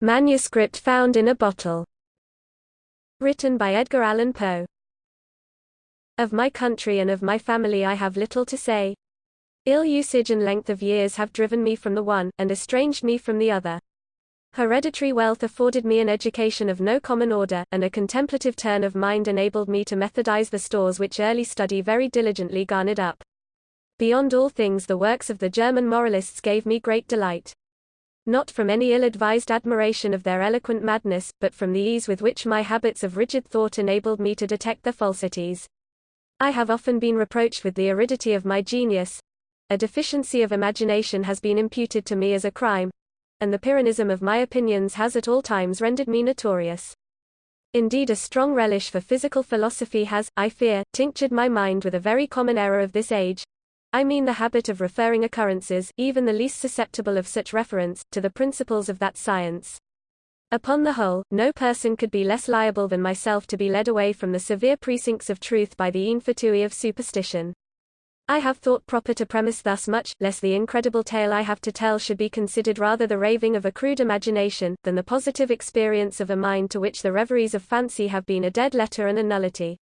Manuscript found in a bottle. Written by Edgar Allan Poe. Of my country and of my family I have little to say. Ill usage and length of years have driven me from the one, and estranged me from the other. Hereditary wealth afforded me an education of no common order, and a contemplative turn of mind enabled me to methodize the stores which early study very diligently garnered up. Beyond all things the works of the German moralists gave me great delight. Not from any ill-advised admiration of their eloquent madness, but from the ease with which my habits of rigid thought enabled me to detect their falsities. I have often been reproached with the aridity of my genius. A deficiency of imagination has been imputed to me as a crime, and the Pyrrhonism of my opinions has at all times rendered me notorious. Indeed, a strong relish for physical philosophy has, I fear, tinctured my mind with a very common error of this age. I mean the habit of referring occurrences, even the least susceptible of such reference, to the principles of that science. Upon the whole, no person could be less liable than myself to be led away from the severe precincts of truth by the infatuity of superstition. I have thought proper to premise thus much, lest the incredible tale I have to tell should be considered rather the raving of a crude imagination, than the positive experience of a mind to which the reveries of fancy have been a dead letter and a nullity.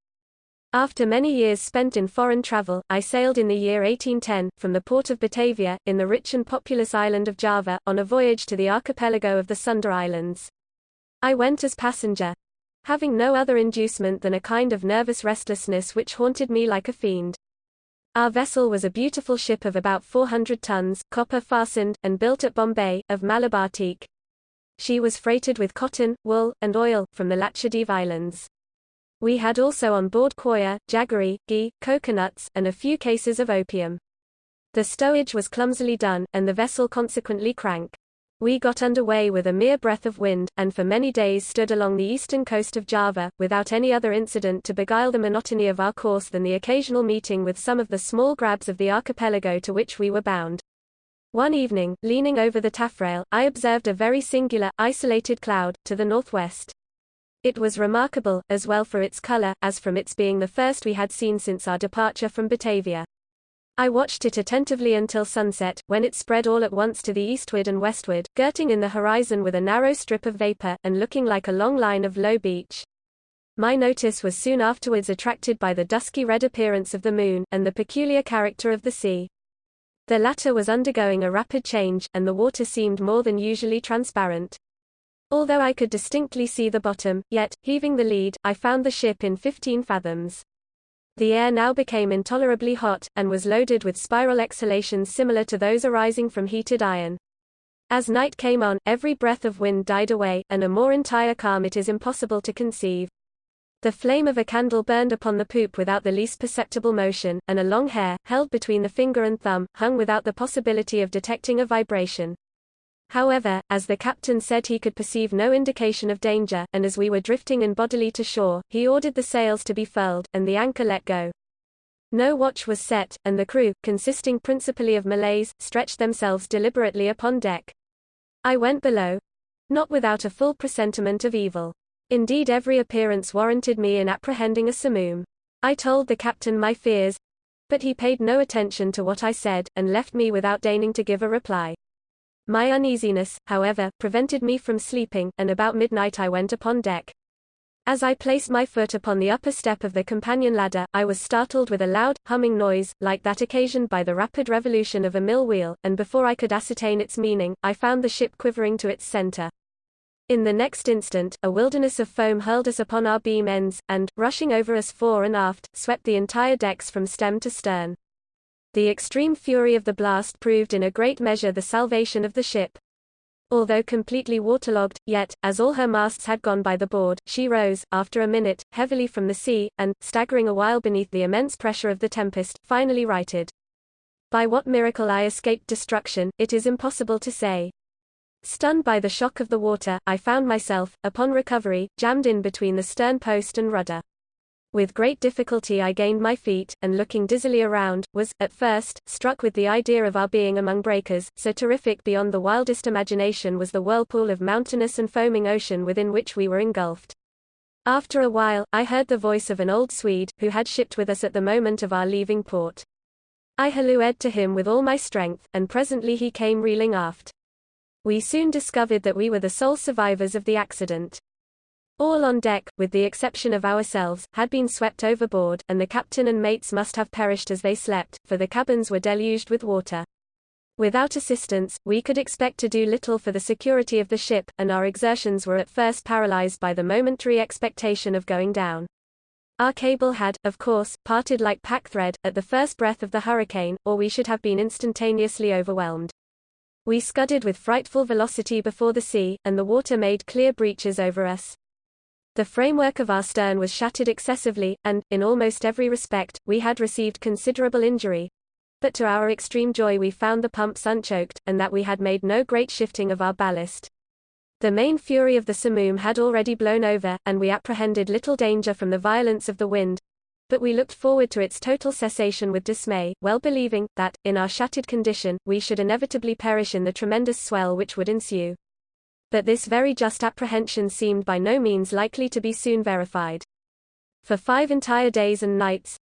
After many years spent in foreign travel, I sailed in the year 1810, from the port of Batavia, in the rich and populous island of Java, on a voyage to the archipelago of the Sunda Islands. I went as passenger, having no other inducement than a kind of nervous restlessness which haunted me like a fiend. Our vessel was a beautiful ship of about 400 tons, copper-fastened, and built at Bombay, of Malabar teak. She was freighted with cotton, wool, and oil, from the Lakshadweep Islands. We had also on board coir, jaggery, ghee, coconuts, and a few cases of opium. The stowage was clumsily done, and the vessel consequently crank. We got under way with a mere breath of wind, and for many days stood along the eastern coast of Java, without any other incident to beguile the monotony of our course than the occasional meeting with some of the small grabs of the archipelago to which we were bound. One evening, leaning over the taffrail, I observed a very singular, isolated cloud, to the northwest. It was remarkable, as well for its color, as from its being the first we had seen since our departure from Batavia. I watched it attentively until sunset, when it spread all at once to the eastward and westward, girting in the horizon with a narrow strip of vapor, and looking like a long line of low beach. My notice was soon afterwards attracted by the dusky red appearance of the moon, and the peculiar character of the sea. The latter was undergoing a rapid change, and the water seemed more than usually transparent. Although I could distinctly see the bottom, yet, heaving the lead, I found the ship in 15 fathoms. The air now became intolerably hot, and was loaded with spiral exhalations similar to those arising from heated iron. As night came on, every breath of wind died away, and a more entire calm it is impossible to conceive. The flame of a candle burned upon the poop without the least perceptible motion, and a long hair, held between the finger and thumb, hung without the possibility of detecting a vibration. However, as the captain said he could perceive no indication of danger, and as we were drifting in bodily to shore, he ordered the sails to be furled, and the anchor let go. No watch was set, and the crew, consisting principally of Malays, stretched themselves deliberately upon deck. I went below, not without a full presentiment of evil. Indeed, every appearance warranted me in apprehending a simoom. I told the captain my fears, but he paid no attention to what I said, and left me without deigning to give a reply. My uneasiness, however, prevented me from sleeping, and about midnight I went upon deck. As I placed my foot upon the upper step of the companion ladder, I was startled with a loud, humming noise, like that occasioned by the rapid revolution of a mill wheel, and before I could ascertain its meaning, I found the ship quivering to its center. In the next instant, a wilderness of foam hurled us upon our beam ends, and, rushing over us fore and aft, swept the entire decks from stem to stern. The extreme fury of the blast proved in a great measure the salvation of the ship. Although completely waterlogged, yet, as all her masts had gone by the board, she rose, after a minute, heavily from the sea, and, staggering a while beneath the immense pressure of the tempest, finally righted. By what miracle I escaped destruction, it is impossible to say. Stunned by the shock of the water, I found myself, upon recovery, jammed in between the stern post and rudder. With great difficulty I gained my feet, and looking dizzily around, was, at first, struck with the idea of our being among breakers, so terrific beyond the wildest imagination was the whirlpool of mountainous and foaming ocean within which we were engulfed. After a while, I heard the voice of an old Swede, who had shipped with us at the moment of our leaving port. I hallooed to him with all my strength, and presently he came reeling aft. We soon discovered that we were the sole survivors of the accident. All on deck, with the exception of ourselves, had been swept overboard, and the captain and mates must have perished as they slept, for the cabins were deluged with water. Without assistance, we could expect to do little for the security of the ship, and our exertions were at first paralyzed by the momentary expectation of going down. Our cable had, of course, parted like pack-thread, at the first breath of the hurricane, or we should have been instantaneously overwhelmed. We scudded with frightful velocity before the sea, and the water made clear breaches over us. The framework of our stern was shattered excessively, and, in almost every respect, we had received considerable injury. But to our extreme joy we found the pumps unchoked, and that we had made no great shifting of our ballast. The main fury of the simoom had already blown over, and we apprehended little danger from the violence of the wind. But we looked forward to its total cessation with dismay, well believing that, in our shattered condition, we should inevitably perish in the tremendous swell which would ensue. But this very just apprehension seemed by no means likely to be soon verified. For 5 entire days and nights,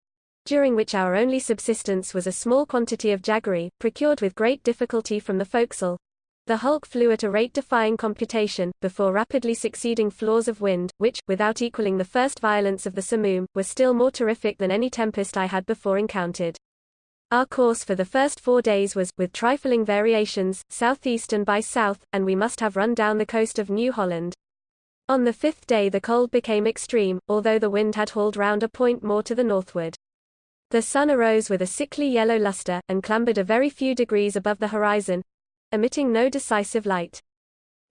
during which our only subsistence was a small quantity of jaggery, procured with great difficulty from the forecastle, the hulk flew at a rate defying computation, before rapidly succeeding flaws of wind, which, without equaling the first violence of the simoom, were still more terrific than any tempest I had before encountered. Our course for the first 4 days was, with trifling variations, southeastern by south, and we must have run down the coast of New Holland. On the 5th day the cold became extreme, although the wind had hauled round a point more to the northward. The sun arose with a sickly yellow luster, and clambered a very few degrees above the horizon, emitting no decisive light.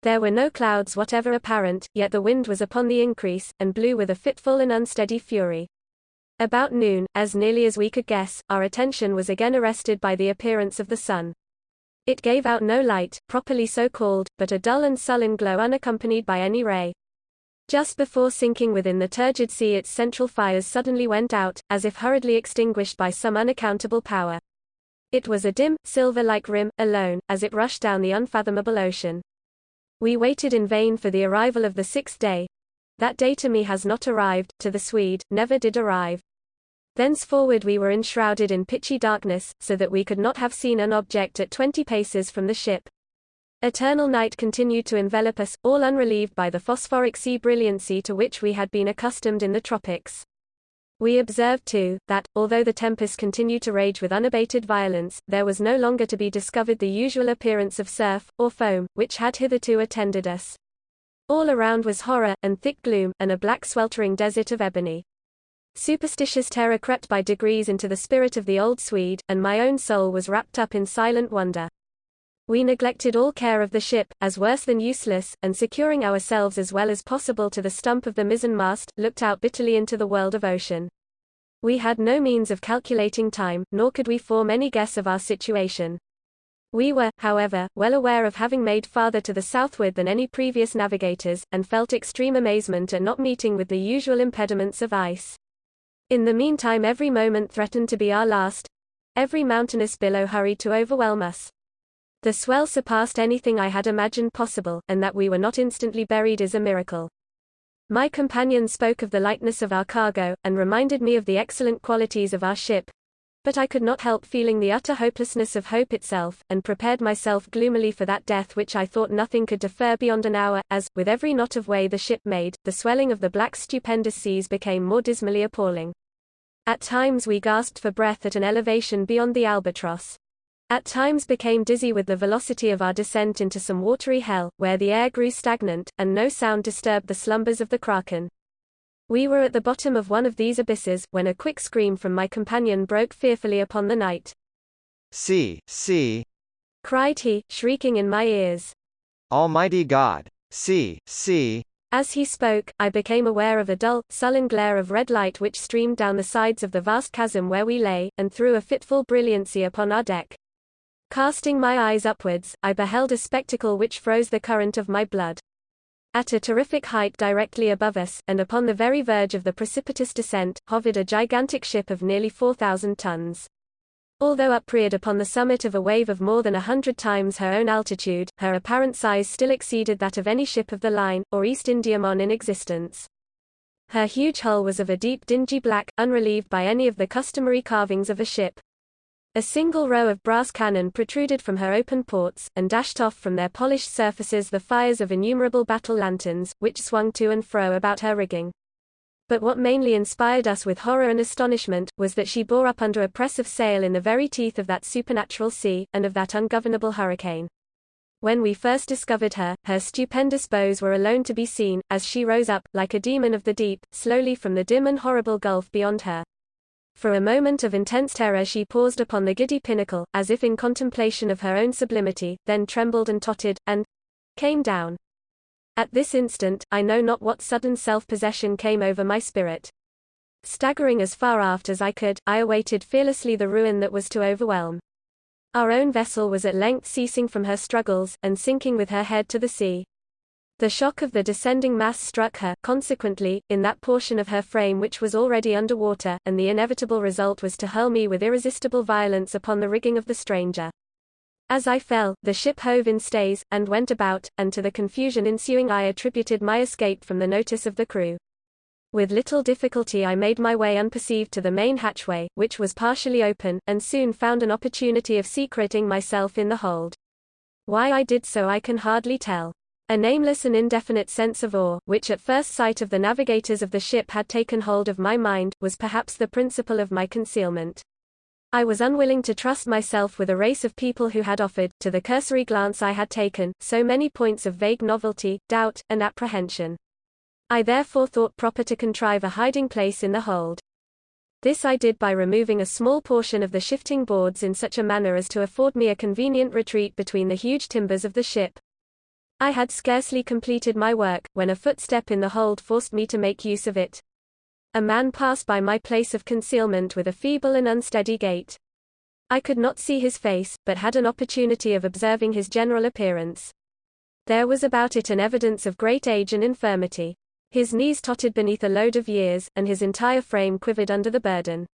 There were no clouds whatever apparent, yet the wind was upon the increase, and blew with a fitful and unsteady fury. About noon, as nearly as we could guess, our attention was again arrested by the appearance of the sun. It gave out no light, properly so called, but a dull and sullen glow unaccompanied by any ray. Just before sinking within the turgid sea its central fires suddenly went out, as if hurriedly extinguished by some unaccountable power. It was a dim, silver-like rim, alone, as it rushed down the unfathomable ocean. We waited in vain for the arrival of the 6th day. That day to me has not arrived, to the Swede, never did arrive. Thenceforward we were enshrouded in pitchy darkness, so that we could not have seen an object at 20 paces from the ship. Eternal night continued to envelop us, all unrelieved by the phosphoric sea brilliancy to which we had been accustomed in the tropics. We observed, too, that, although the tempest continued to rage with unabated violence, there was no longer to be discovered the usual appearance of surf, or foam, which had hitherto attended us. All around was horror, and thick gloom, and a black sweltering desert of ebony. Superstitious terror crept by degrees into the spirit of the old Swede, and my own soul was wrapped up in silent wonder. We neglected all care of the ship, as worse than useless, and securing ourselves as well as possible to the stump of the mizzen-mast, looked out bitterly into the world of ocean. We had no means of calculating time, nor could we form any guess of our situation. We were, however, well aware of having made farther to the southward than any previous navigators, and felt extreme amazement at not meeting with the usual impediments of ice. In the meantime every moment threatened to be our last. Every mountainous billow hurried to overwhelm us. The swell surpassed anything I had imagined possible, and that we were not instantly buried is a miracle. My companion spoke of the lightness of our cargo, and reminded me of the excellent qualities of our ship. But I could not help feeling the utter hopelessness of hope itself, and prepared myself gloomily for that death which I thought nothing could defer beyond an hour, as, with every knot of way the ship made, the swelling of the black stupendous seas became more dismally appalling. At times we gasped for breath at an elevation beyond the albatross. At times became dizzy with the velocity of our descent into some watery hell, where the air grew stagnant, and no sound disturbed the slumbers of the kraken. We were at the bottom of one of these abysses, when a quick scream from my companion broke fearfully upon the night. "See, see!" cried he, shrieking in my ears. "Almighty God! See, see!" As he spoke, I became aware of a dull, sullen glare of red light which streamed down the sides of the vast chasm where we lay, and threw a fitful brilliancy upon our deck. Casting my eyes upwards, I beheld a spectacle which froze the current of my blood. At a terrific height directly above us, and upon the very verge of the precipitous descent, hovered a gigantic ship of nearly 4,000 tons. Although upreared upon the summit of a wave of more than 100 times her own altitude, her apparent size still exceeded that of any ship of the line, or East Indiaman in existence. Her huge hull was of a deep dingy black, unrelieved by any of the customary carvings of a ship. A single row of brass cannon protruded from her open ports, and dashed off from their polished surfaces the fires of innumerable battle lanterns, which swung to and fro about her rigging. But what mainly inspired us with horror and astonishment, was that she bore up under a press of sail in the very teeth of that supernatural sea, and of that ungovernable hurricane. When we first discovered her, her stupendous bows were alone to be seen, as she rose up, like a demon of the deep, slowly from the dim and horrible gulf beyond her. For a moment of intense terror she paused upon the giddy pinnacle, as if in contemplation of her own sublimity, then trembled and tottered, and came down. At this instant, I know not what sudden self-possession came over my spirit. Staggering as far aft as I could, I awaited fearlessly the ruin that was to overwhelm. Our own vessel was at length ceasing from her struggles, and sinking with her head to the sea. The shock of the descending mass struck her, consequently, in that portion of her frame which was already under water, and the inevitable result was to hurl me with irresistible violence upon the rigging of the stranger. As I fell, the ship hove in stays, and went about, and to the confusion ensuing I attributed my escape from the notice of the crew. With little difficulty I made my way unperceived to the main hatchway, which was partially open, and soon found an opportunity of secreting myself in the hold. Why I did so I can hardly tell. A nameless and indefinite sense of awe, which at first sight of the navigators of the ship had taken hold of my mind, was perhaps the principle of my concealment. I was unwilling to trust myself with a race of people who had offered, to the cursory glance I had taken, so many points of vague novelty, doubt, and apprehension. I therefore thought proper to contrive a hiding place in the hold. This I did by removing a small portion of the shifting boards in such a manner as to afford me a convenient retreat between the huge timbers of the ship. I had scarcely completed my work, when a footstep in the hold forced me to make use of it. A man passed by my place of concealment with a feeble and unsteady gait. I could not see his face, but had an opportunity of observing his general appearance. There was about it an evidence of great age and infirmity. His knees tottered beneath a load of years, and his entire frame quivered under the burden.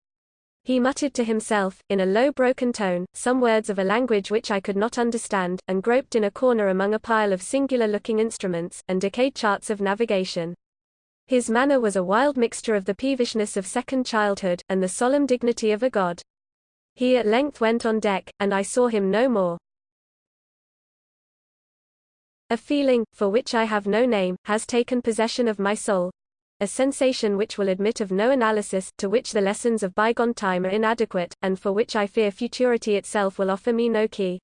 He muttered to himself, in a low broken tone, some words of a language which I could not understand, and groped in a corner among a pile of singular-looking instruments, and decayed charts of navigation. His manner was a wild mixture of the peevishness of second childhood, and the solemn dignity of a god. He at length went on deck, and I saw him no more. A feeling, for which I have no name, has taken possession of my soul. A sensation which will admit of no analysis, to which the lessons of bygone time are inadequate, and for which I fear futurity itself will offer me no key.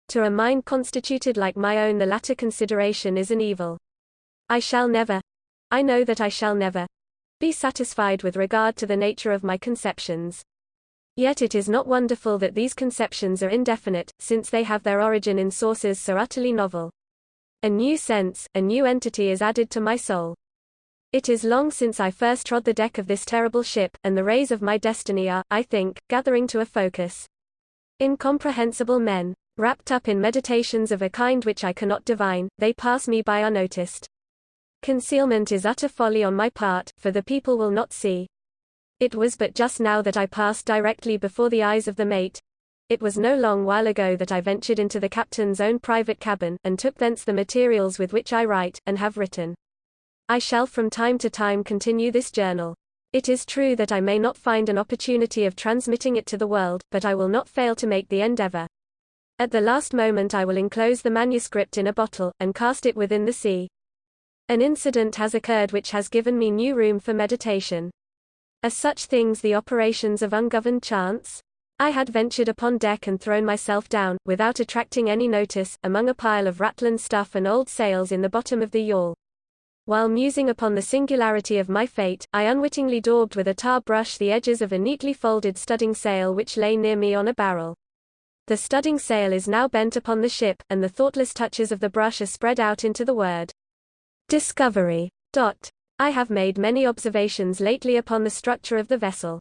To a mind constituted like my own the latter consideration is an evil. I shall never—I know that I shall never—be satisfied with regard to the nature of my conceptions. Yet it is not wonderful that these conceptions are indefinite, since they have their origin in sources so utterly novel. A new sense, a new entity is added to my soul. It is long since I first trod the deck of this terrible ship, and the rays of my destiny are, I think, gathering to a focus. Incomprehensible men, wrapped up in meditations of a kind which I cannot divine, they pass me by unnoticed. Concealment is utter folly on my part, for the people will not see. It was but just now that I passed directly before the eyes of the mate. It was no long while ago that I ventured into the captain's own private cabin, and took thence the materials with which I write, and have written. I shall from time to time continue this journal. It is true that I may not find an opportunity of transmitting it to the world, but I will not fail to make the endeavor. At the last moment I will enclose the manuscript in a bottle, and cast it within the sea. An incident has occurred which has given me new room for meditation. Are such things the operations of ungoverned chance? I had ventured upon deck and thrown myself down, without attracting any notice, among a pile of ratlin stuff and old sails in the bottom of the yawl. While musing upon the singularity of my fate, I unwittingly daubed with a tar brush the edges of a neatly folded studding sail which lay near me on a barrel. The studding sail is now bent upon the ship, and the thoughtless touches of the brush are spread out into the word Discovery. I have made many observations lately upon the structure of the vessel.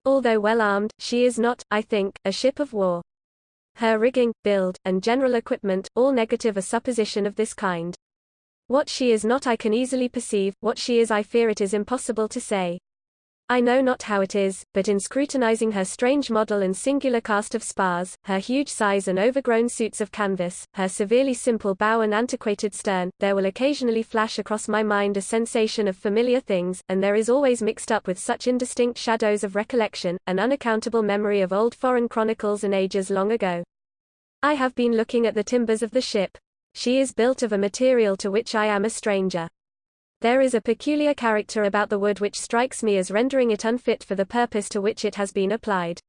Although well armed, she is not, I think, a ship of war. Her rigging, build, and general equipment, all negative a supposition of this kind. What she is not I can easily perceive, what she is I fear it is impossible to say. I know not how it is, but in scrutinizing her strange model and singular cast of spars, her huge size and overgrown suits of canvas, her severely simple bow and antiquated stern, there will occasionally flash across my mind a sensation of familiar things, and there is always mixed up with such indistinct shadows of recollection, an unaccountable memory of old foreign chronicles and ages long ago. I have been looking at the timbers of the ship. She is built of a material to which I am a stranger. There is a peculiar character about the wood which strikes me as rendering it unfit for the purpose to which it has been applied.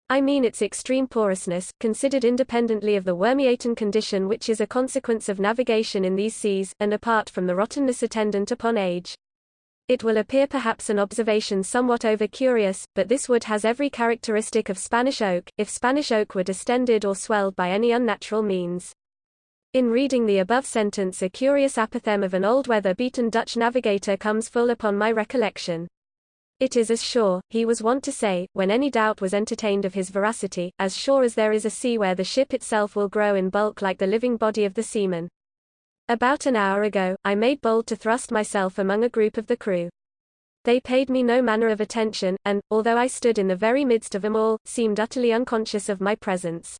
I mean its extreme porousness, considered independently of the wormy-eaten condition which is a consequence of navigation in these seas, and apart from the rottenness attendant upon age. It will appear perhaps an observation somewhat over-curious, but this wood has every characteristic of Spanish oak, if Spanish oak were distended or swelled by any unnatural means. In reading the above sentence, a curious apothegm of an old weather-beaten Dutch navigator comes full upon my recollection. It is as sure, he was wont to say, when any doubt was entertained of his veracity, as sure as there is a sea where the ship itself will grow in bulk like the living body of the seaman. About an hour ago, I made bold to thrust myself among a group of the crew. They paid me no manner of attention, and, although I stood in the very midst of them all, seemed utterly unconscious of my presence.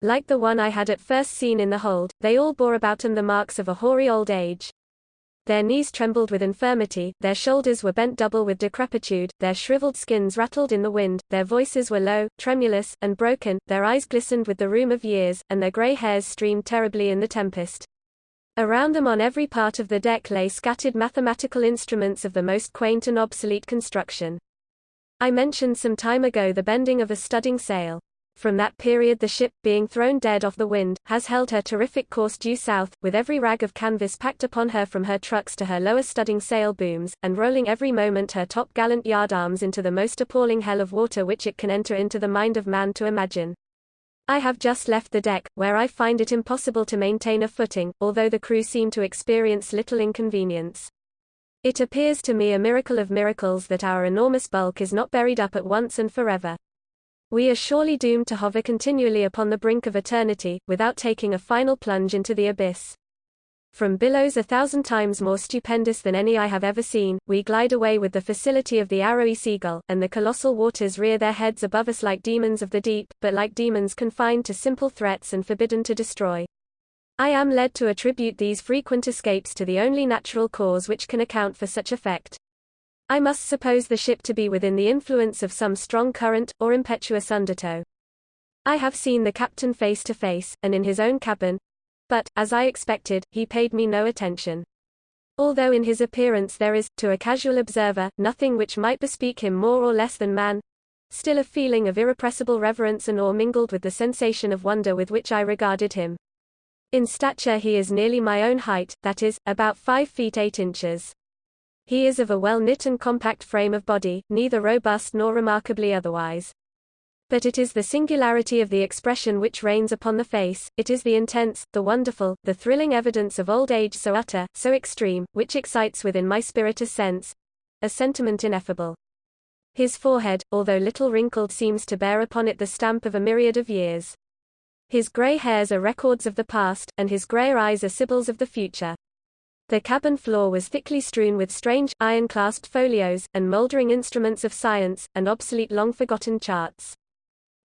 Like the one I had at first seen in the hold, they all bore about them the marks of a hoary old age. Their knees trembled with infirmity, their shoulders were bent double with decrepitude, their shriveled skins rattled in the wind, their voices were low, tremulous, and broken, their eyes glistened with the rheum of years, and their grey hairs streamed terribly in the tempest. Around them on every part of the deck lay scattered mathematical instruments of the most quaint and obsolete construction. I mentioned some time ago the bending of a studding sail. From that period the ship, being thrown dead off the wind, has held her terrific course due south, with every rag of canvas packed upon her from her trucks to her lower studding sail booms, and rolling every moment her top-gallant yardarms into the most appalling hell of water which it can enter into the mind of man to imagine. I have just left the deck, where I find it impossible to maintain a footing, although the crew seem to experience little inconvenience. It appears to me a miracle of miracles that our enormous bulk is not buried up at once and forever. We are surely doomed to hover continually upon the brink of eternity, without taking a final plunge into the abyss. From billows 1,000 times more stupendous than any I have ever seen, we glide away with the facility of the arrowy seagull, and the colossal waters rear their heads above us like demons of the deep, but like demons confined to simple threats and forbidden to destroy. I am led to attribute these frequent escapes to the only natural cause which can account for such effect. I must suppose the ship to be within the influence of some strong current, or impetuous undertow. I have seen the captain face to face, and in his own cabin, but, as I expected, he paid me no attention. Although in his appearance there is, to a casual observer, nothing which might bespeak him more or less than man, still a feeling of irrepressible reverence and awe mingled with the sensation of wonder with which I regarded him. In stature he is nearly my own height, that is, about 5 feet 8 inches. He is of a well-knit and compact frame of body, neither robust nor remarkably otherwise. But it is the singularity of the expression which reigns upon the face, it is the intense, the wonderful, the thrilling evidence of old age so utter, so extreme, which excites within my spirit a sense, a sentiment ineffable. His forehead, although little wrinkled, seems to bear upon it the stamp of a myriad of years. His grey hairs are records of the past, and his greyer eyes are sibyls of the future. The cabin floor was thickly strewn with strange, iron-clasped folios, and mouldering instruments of science, and obsolete long-forgotten charts.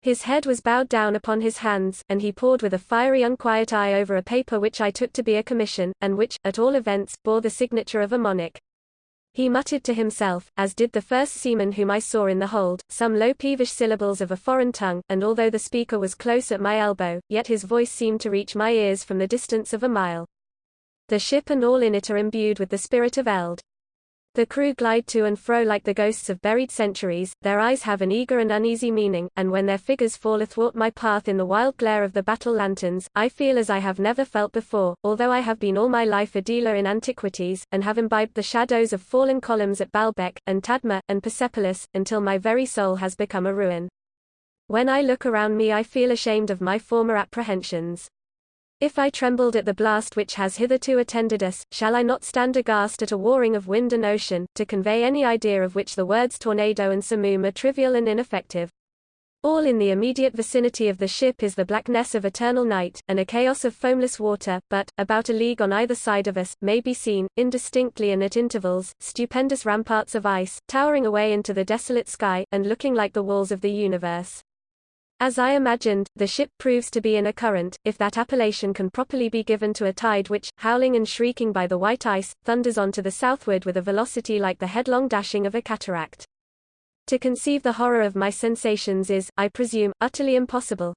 His head was bowed down upon his hands, and he pored with a fiery unquiet eye over a paper which I took to be a commission, and which, at all events, bore the signature of a monarch. He muttered to himself, as did the first seaman whom I saw in the hold, some low peevish syllables of a foreign tongue, and although the speaker was close at my elbow, yet his voice seemed to reach my ears from the distance of a mile. The ship and all in it are imbued with the spirit of eld. The crew glide to and fro like the ghosts of buried centuries, their eyes have an eager and uneasy meaning, and when their figures fall athwart my path in the wild glare of the battle lanterns, I feel as I have never felt before, although I have been all my life a dealer in antiquities, and have imbibed the shadows of fallen columns at Baalbek, and Tadmor, and Persepolis, until my very soul has become a ruin. When I look around me I feel ashamed of my former apprehensions. If I trembled at the blast which has hitherto attended us, shall I not stand aghast at a warring of wind and ocean, to convey any idea of which the words tornado and simoom are trivial and ineffective? All in the immediate vicinity of the ship is the blackness of eternal night, and a chaos of foamless water, but, about a league on either side of us, may be seen, indistinctly and at intervals, stupendous ramparts of ice, towering away into the desolate sky, and looking like the walls of the universe. As I imagined, the ship proves to be in a current, if that appellation can properly be given to a tide which, howling and shrieking by the white ice, thunders on to the southward with a velocity like the headlong dashing of a cataract. To conceive the horror of my sensations is, I presume, utterly impossible.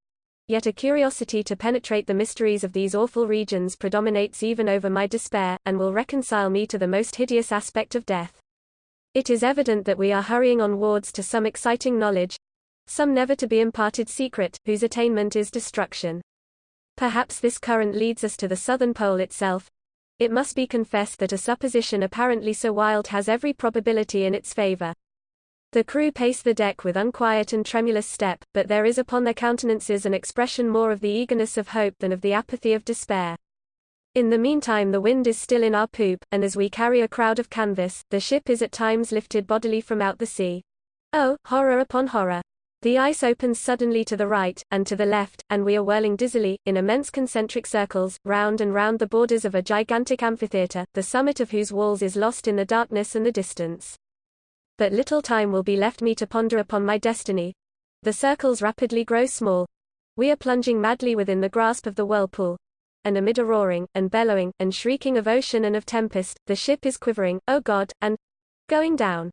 Yet a curiosity to penetrate the mysteries of these awful regions predominates even over my despair, and will reconcile me to the most hideous aspect of death. It is evident that we are hurrying onwards to some exciting knowledge, some never to be imparted secret, whose attainment is destruction. Perhaps this current leads us to the southern pole itself. It must be confessed that a supposition apparently so wild has every probability in its favor. The crew pace the deck with unquiet and tremulous step, but there is upon their countenances an expression more of the eagerness of hope than of the apathy of despair. In the meantime the wind is still in our poop, and as we carry a crowd of canvas, the ship is at times lifted bodily from out the sea. Oh, horror upon horror! The ice opens suddenly to the right, and to the left, and we are whirling dizzily, in immense concentric circles, round and round the borders of a gigantic amphitheatre, the summit of whose walls is lost in the darkness and the distance. But little time will be left me to ponder upon my destiny. The circles rapidly grow small. We are plunging madly within the grasp of the whirlpool. And amid a roaring, and bellowing, and shrieking of ocean and of tempest, the ship is quivering, oh God, and going down.